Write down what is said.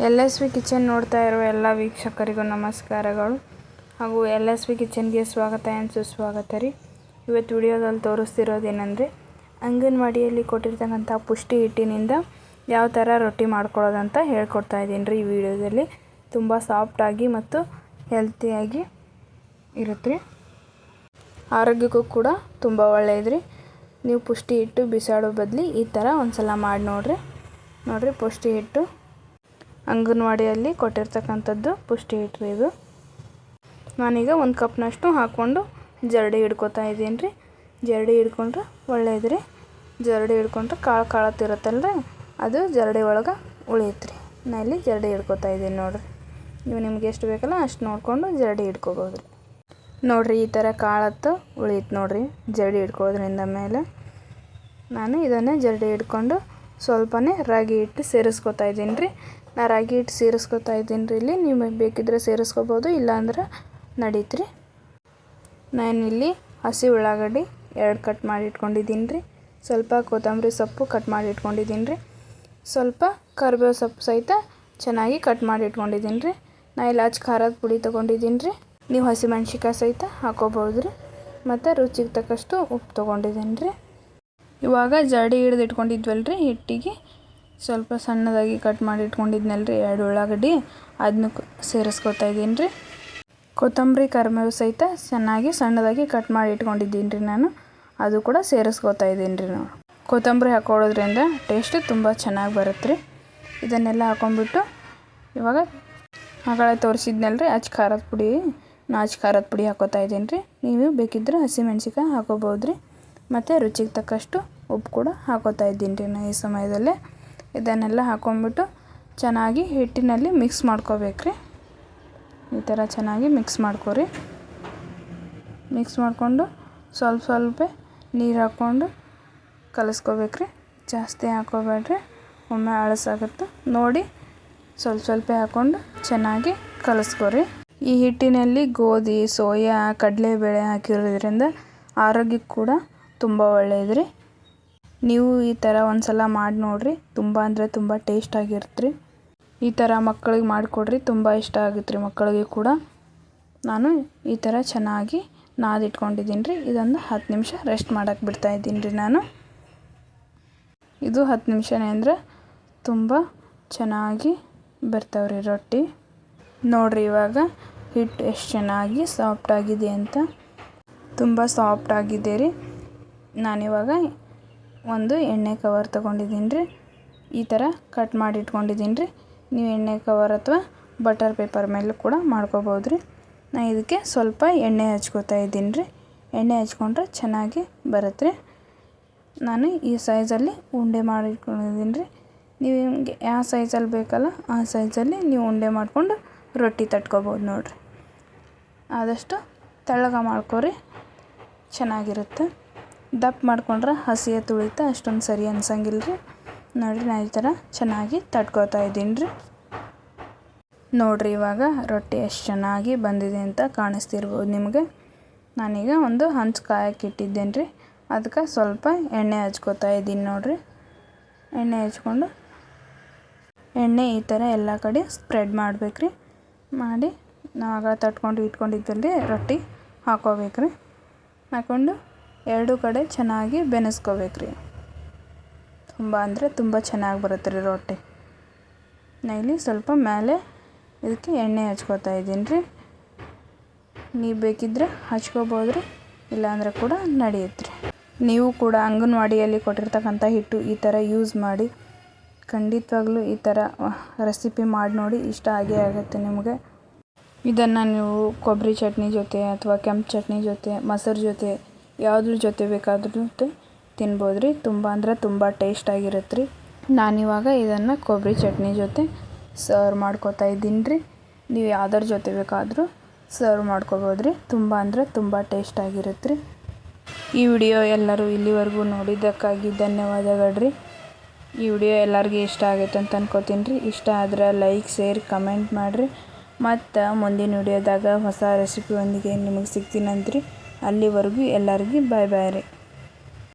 LSV kitchen ನೋಡ್ತಾ ಇರೋ ಎಲ್ಲ ವೀಕ್ಷಕರಿಗೂ ನಮಸ್ಕಾರಗಳು ಹಾಗೂ LSV ಕಿಚನ್ಗೆ ಸ್ವಾಗತ ಆ್ಯಂಡ್ ಸುಸ್ವಾಗತ ರೀ. ಇವತ್ತು ವಿಡಿಯೋದಲ್ಲಿ ತೋರಿಸ್ತಿರೋದೇನೆಂದರೆ ಅಂಗನವಾಡಿಯಲ್ಲಿ ಕೊಟ್ಟಿರ್ತಕ್ಕಂಥ ಪುಷ್ಟಿ ಹಿಟ್ಟಿನಿಂದ ಯಾವ ಥರ ರೊಟ್ಟಿ ಮಾಡ್ಕೊಳ್ಳೋದಂತ ಹೇಳ್ಕೊಡ್ತಾ ಇದ್ದೀನಿ ರೀ. ಈ ವಿಡಿಯೋದಲ್ಲಿ ತುಂಬ ಸಾಫ್ಟಾಗಿ ಮತ್ತು ಹೆಲ್ತಿಯಾಗಿ ಇರುತ್ತೆ ರೀ. ಆರೋಗ್ಯಕ್ಕೂ ಕೂಡ ತುಂಬ ಒಳ್ಳೆಯದು ರೀ. ನೀವು ಪುಷ್ಟಿ ಹಿಟ್ಟು ಬಿಸಾಡೋ ಬದಲು ಈ ಥರ ಒಂದು ಸಲ ಮಾಡಿ ನೋಡಿರಿ ಪುಷ್ಟಿ ಹಿಟ್ಟು ಅಂಗನವಾಡಿಯಲ್ಲಿ ಕೊಟ್ಟಿರ್ತಕ್ಕಂಥದ್ದು ಪುಷ್ಟಿ ಹಿಟ್ಟು ಇದು. ನಾನೀಗ ಒಂದು ಕಪ್ನಷ್ಟು ಹಾಕ್ಕೊಂಡು ಜರಡಿ ಹಿಡ್ಕೊತಾ ಇದ್ದೀನಿ ರೀ. ಜರಡಿ ಹಿಡ್ಕೊಂಡ್ರೆ ಒಳ್ಳೇದು ರೀ. ಜರಡಿ ಹಿಡ್ಕೊಂಡ್ರೆ ಕಾಳತ್ತಿರುತ್ತಲ್ಲ ರೀ, ಅದು ಜರಡಿ ಒಳಗೆ ಉಳಿಯುತ್ತೆ ರೀ. ನಾನು ಇಲ್ಲಿ ಜರಡಿ ಹಿಡ್ಕೊತಾ ಇದ್ದೀನಿ ನೋಡಿರಿ. ನೀವು ನಿಮ್ಗೆ ಎಷ್ಟು ಬೇಕಲ್ಲ ಅಷ್ಟು ನೋಡಿಕೊಂಡು ಜರಡಿ ಹಿಡ್ಕೋಬೋದು ರೀ. ನೋಡಿರಿ ಈ ಥರ ಕಾಳತ್ತು ಉಳಿಯುತ್ತೆ ನೋಡಿರಿ ಜರಡಿ ಹಿಡ್ಕೊಳ್ಳೋದ್ರಿಂದ ಮೇಲೆ. ನಾನು ಇದನ್ನೇ ಜರಡಿ ಹಿಡ್ಕೊಂಡು ಸ್ವಲ್ಪನೇ ರಾಗಿ ಹಿಟ್ಟು ಸೇರಿಸ್ಕೊತಾ ಇದ್ದೀನಿ ರೀ. ನಾ ರಾಗಿ ಹಿಟ್ಟು ಸೇರಿಸ್ಕೊತಾ ಇದ್ದೀನಿ ರೀ. ಇಲ್ಲಿ ನಿಮಗೆ ಬೇಕಿದ್ರೆ ಸೇರಿಸ್ಕೋಬೋದು, ಇಲ್ಲಾಂದ್ರೆ ನಡೀತು ರೀ. ನಾನಿಲ್ಲಿ ಹಸಿ ಉಳ್ಳಾಗಡ್ಡಿ 2 ಕಟ್ ಮಾಡಿ ಇಟ್ಕೊಂಡಿದ್ದೀನಿ ರೀ. ಸ್ವಲ್ಪ ಕೊತ್ತಂಬರಿ ಸೊಪ್ಪು ಕಟ್ ಮಾಡಿ ಇಟ್ಕೊಂಡಿದ್ದೀನಿ ರೀ. ಸ್ವಲ್ಪ ಕರಿಬೇವು ಸೊಪ್ಪು ಸಹಿತ ಚೆನ್ನಾಗಿ ಕಟ್ ಮಾಡಿ ಇಟ್ಕೊಂಡಿದ್ದೀನಿ ರೀ. ನಾ ಇಲ್ಲಿ ಖಾರದ ಪುಡಿ ತೊಗೊಂಡಿದ್ದೀನಿ ರೀ. ನೀವು ಹಸಿಮೆಣ್ಸಿಕಾಯಿ ಸಹಿತ ಹಾಕೋಬೋದು ರೀ. ಮತ್ತು ರುಚಿಗೆ ತಕ್ಕಷ್ಟು ಉಪ್ಪು ತೊಗೊಂಡಿದ್ದೀನಿ ರೀ. ಇವಾಗ ಜರಡಿ ಹಿಡಿದು ಇಟ್ಕೊಂಡಿದ್ವಲ್ಲ ರೀ ಹಿಟ್ಟಿಗೆ ಸ್ವಲ್ಪ ಸಣ್ಣದಾಗಿ ಕಟ್ ಮಾಡಿ ಇಟ್ಕೊಂಡಿದ್ನಲ್ಲ ರೀ 2 ಉಳ್ಳಾಗಡ್ಡಿ, ಅದನ್ನ ಸೇರಿಸ್ಕೊತಾ ಇದ್ದೀನಿ ರೀ. ಕೊತ್ತಂಬರಿ ಕರಿಬೇವು ಸಹಿತ ಚೆನ್ನಾಗಿ ಸಣ್ಣದಾಗಿ ಕಟ್ ಮಾಡಿ ಇಟ್ಕೊಂಡಿದ್ದೀನಿ ರೀ ನಾನು, ಅದು ಕೂಡ ಸೇರಿಸ್ಕೊತಾ ಇದ್ದೀನಿ ರೀ. ನಾವು ಕೊತ್ತಂಬರಿ ಹಾಕೊಳ್ಳೋದ್ರಿಂದ ಟೇಸ್ಟ್ ತುಂಬ ಚೆನ್ನಾಗಿ ಬರುತ್ತೆ ರೀ. ಇದನ್ನೆಲ್ಲ ಹಾಕೊಂಡ್ಬಿಟ್ಟು ಇವಾಗ ಆಗಳೇ ತೋರಿಸಿದ್ನಲ್ಲ ರೀ ಖಾರದ ಪುಡಿ, ಖಾರದ ಪುಡಿ ಹಾಕೋತಾ ಇದ್ದೀನಿ ರೀ. ನೀವು ಬೇಕಿದ್ದರೆ ಹಸಿಮೆಣ್ಸಿಕಾಯಿ ಹಾಕೋಬೋದು ರೀ. ಮತ್ತು ರುಚಿಗೆ ತಕ್ಕಷ್ಟು ಉಪ್ಪು ಕೂಡ ಹಾಕೋತಾ ಇದ್ದೀನಿ ರೀ ನಾನು ಈ ಸಮಯದಲ್ಲೇ. ಇದನ್ನೆಲ್ಲ ಹಾಕೊಂಡ್ಬಿಟ್ಟು ಚೆನ್ನಾಗಿ ಹಿಟ್ಟಿನಲ್ಲಿ ಮಿಕ್ಸ್ ಮಾಡ್ಕೋಬೇಕು ರೀ. ಈ ಥರ ಚೆನ್ನಾಗಿ ಮಿಕ್ಸ್ ಮಾಡ್ಕೊರಿ. ಮಿಕ್ಸ್ ಮಾಡಿಕೊಂಡು ಸ್ವಲ್ಪ ನೀರು ಹಾಕ್ಕೊಂಡು ಕಲಿಸ್ಕೋಬೇಕು ರೀ. ಜಾಸ್ತಿ ಹಾಕೋಬೇಡ್ರಿ, ಒಮ್ಮೆ ಅಳಸಾಗುತ್ತೆ ನೋಡಿ. ಸ್ವಲ್ಪ ಹಾಕ್ಕೊಂಡು ಚೆನ್ನಾಗಿ ಕಲಿಸ್ಕೊರಿ. ಈ ಹಿಟ್ಟಿನಲ್ಲಿ ಗೋಧಿ, ಸೋಯಾ, ಕಡಲೆಬೇಳೆ ಹಾಕಿರೋದ್ರಿಂದ ಆರೋಗ್ಯಕ್ಕೆ ಕೂಡ ತುಂಬ ಒಳ್ಳೆಯದು ರೀ. ನೀವು ಈ ಥರ ಒಂದು ಸಲ ಮಾಡಿ ನೋಡಿರಿ. ತುಂಬ ಅಂದರೆ ತುಂಬ ಟೇಸ್ಟಾಗಿರುತ್ತೆ ರೀ. ಈ ಥರ ಮಕ್ಕಳಿಗೆ ಮಾಡಿಕೊಡ್ರಿ, ತುಂಬ ಇಷ್ಟ ಆಗುತ್ತೆ ರೀ ಮಕ್ಕಳಿಗೆ ಕೂಡ. ನಾನು ಈ ಥರ ಚೆನ್ನಾಗಿ ನಾದಿಟ್ಕೊಂಡಿದ್ದೀನಿ ರೀ. ಇದೊಂದು 10 ನಿಮಿಷ ರೆಸ್ಟ್ ಮಾಡೋಕ್ಕೆ ಬಿಡ್ತಾಯಿದ್ದೀನಿ ರೀ ನಾನು. ಇದು 10 ನಿಮಿಷನೇ ಅಂದರೆ ತುಂಬ ಚೆನ್ನಾಗಿ ಬರ್ತಾವ್ರಿ ರೊಟ್ಟಿ. ನೋಡಿರಿ ಇವಾಗ ಹಿಟ್ಟು ಎಷ್ಟು ಚೆನ್ನಾಗಿ ಸಾಫ್ಟಾಗಿದೆ ಅಂತ. ತುಂಬ ಸಾಫ್ಟಾಗಿದೆ ರೀ. ನಾನಿವಾಗ ಒಂದು ಎಣ್ಣೆ ಕವರ್ ತೊಗೊಂಡಿದ್ದೀನಿ ರೀ. ಈ ಥರ ಕಟ್ ಮಾಡಿ ಇಟ್ಕೊಂಡಿದ್ದೀನಿ ರೀ. ನೀವು ಎಣ್ಣೆ ಕವರ್ ಅಥವಾ ಬಟರ್ ಪೇಪರ್ ಮೇಲೆ ಕೂಡ ಮಾಡ್ಕೋಬೋದು ರೀ. ನಾನು ಇದಕ್ಕೆ ಸ್ವಲ್ಪ ಎಣ್ಣೆ ಹಚ್ಕೋತಾ ಇದ್ದೀನಿ ರೀ. ಎಣ್ಣೆ ಹಚ್ಕೊಂಡ್ರೆ ಚೆನ್ನಾಗಿ ಬರುತ್ತೆ ರೀ. ನಾನು ಈ ಸೈಜಲ್ಲಿ ಉಂಡೆ ಮಾಡಿ ಇಟ್ಕೊಂಡಿದ್ದೀನಿ ರೀ. ನೀವು ನಿಮಗೆ ಯಾವ ಸೈಜಲ್ಲಿ ಬೇಕಲ್ಲ ಆ ಸೈಜಲ್ಲಿ ನೀವು ಉಂಡೆ ಮಾಡಿಕೊಂಡು ರೊಟ್ಟಿ ತಟ್ಕೋಬೋದು ನೋಡಿರಿ. ಆದಷ್ಟು ತೆಳ್ಳಗೆ ಮಾಡ್ಕೊರಿ, ಚೆನ್ನಾಗಿರುತ್ತೆ. ದಪ್ಪ ಮಾಡ್ಕೊಂಡ್ರೆ ಹಸಿಯ ತುಳಿತ ಅಷ್ಟೊಂದು ಸರಿ ಅನ್ಸಂಗಿಲ್ಲ ರೀ. ನೋಡಿರಿ ನಾನು ಈ ಥರ ಚೆನ್ನಾಗಿ ತಟ್ಕೋತಾ ಇದ್ದೀನಿ ರೀ. ನೋಡಿರಿ ಇವಾಗ ರೊಟ್ಟಿ ಎಷ್ಟು ಚೆನ್ನಾಗಿ ಬಂದಿದೆ ಅಂತ ಕಾಣಿಸ್ತಿರ್ಬೋದು ನಿಮಗೆ. ನಾನೀಗ ಒಂದು ಹಂಚು ಕಾಯಕ್ಕೆ ಇಟ್ಟಿದ್ದೇನೆ ರೀ. ಅದಕ್ಕೆ ಸ್ವಲ್ಪ ಎಣ್ಣೆ ಹಚ್ಕೋತಾ ಇದ್ದೀನಿ ನೋಡಿರಿ. ಎಣ್ಣೆ ಹಚ್ಕೊಂಡು ಎಣ್ಣೆ ಈ ಥರ ಎಲ್ಲ ಕಡೆ ಸ್ಪ್ರೆಡ್ ಮಾಡ್ಬೇಕು ರೀ. ಮಾಡಿ ನಾವು ತಟ್ಕೊಂಡು ಇಟ್ಕೊಂಡಿದ್ವಲ್ಲ ರೀ ರೊಟ್ಟಿ ಹಾಕೋಬೇಕು ರೀ. ಹಾಕ್ಕೊಂಡು 2 ಕಡೆ ಚೆನ್ನಾಗಿ ಬೆನೆಸ್ಕೋಬೇಕು ರೀ. ತುಂಬ ಅಂದರೆ ತುಂಬ ಚೆನ್ನಾಗಿ ಬರುತ್ತೆ ರೀ ರೊಟ್ಟಿ. ನಾನು ಇಲ್ಲಿ ಸ್ವಲ್ಪ ಮೇಲೆ ಇದಕ್ಕೆ ಎಣ್ಣೆ ಹಚ್ಕೋತಾ ಇದ್ದೀನಿ ರೀ. ನೀವು ಬೇಕಿದ್ದರೆ ಹಚ್ಕೋಬೋದು ರೀ, ಇಲ್ಲಾಂದರೆ ಕೂಡ ನಡೆಯುತ್ತೆ ರೀ. ನೀವು ಕೂಡ ಅಂಗನವಾಡಿಯಲ್ಲಿ ಕೊಟ್ಟಿರ್ತಕ್ಕಂಥ ಹಿಟ್ಟು ಈ ಥರ ಯೂಸ್ ಮಾಡಿ. ಖಂಡಿತವಾಗ್ಲೂ ಈ ಥರ ರೆಸಿಪಿ ಮಾಡಿ ನೋಡಿ, ಇಷ್ಟ ಆಗೇ ಆಗುತ್ತೆ ನಿಮಗೆ. ಇದನ್ನು ನೀವು ಕೊಬ್ಬರಿ ಚಟ್ನಿ ಜೊತೆ ಅಥವಾ ಕೆಂಪು ಚಟ್ನಿ ಜೊತೆ, ಮೊಸರು ಜೊತೆ, ಯಾವುದ್ರ ಜೊತೆ ಬೇಕಾದ್ರೂ ತಿನ್ಬೋದು ರೀ. ತುಂಬ ಅಂದರೆ ತುಂಬ ಟೇಸ್ಟಾಗಿರುತ್ತೆ ರೀ. ನಾನಿವಾಗ ಇದನ್ನು ಕೊಬ್ಬರಿ ಚಟ್ನಿ ಜೊತೆ ಸರ್ವ್ ಮಾಡ್ಕೋತಾ ಇದ್ದೀನಿ ರೀ. ನೀವು ಯಾವುದ್ರ ಜೊತೆ ಬೇಕಾದರೂ ಸರ್ವ್ ಮಾಡ್ಕೋಬೋದು ರೀ. ತುಂಬ ಅಂದರೆ ತುಂಬ ಟೇಸ್ಟಾಗಿರುತ್ತೆ ರೀ. ಈ ವಿಡಿಯೋ ಎಲ್ಲರೂ ಇಲ್ಲಿವರೆಗೂ ನೋಡಿದ್ದಕ್ಕಾಗಿ ಧನ್ಯವಾದಗಳು ರೀ. ಈ ವಿಡಿಯೋ ಎಲ್ಲರಿಗೂ ಇಷ್ಟ ಆಗೈತೆ ಅಂತ ಅನ್ಕೋತೀನಿ ರೀ. ಇಷ್ಟ ಆದರೆ ಲೈಕ್, ಶೇರ್, ಕಮೆಂಟ್ ಮಾಡಿರಿ. ಮತ್ತು ಮುಂದಿನ ವಿಡಿಯೋದಾಗ ಹೊಸ ರೆಸಿಪಿಯೊಂದಿಗೆ ನಿಮಗೆ ಸಿಗ್ತೀನಂತ್ರಿ. ಅಲ್ಲಿವರೆಗೂ ಎಲ್ಲರಿಗೂ ಬಾಯ್ ಬಾಯ್ ರೀ.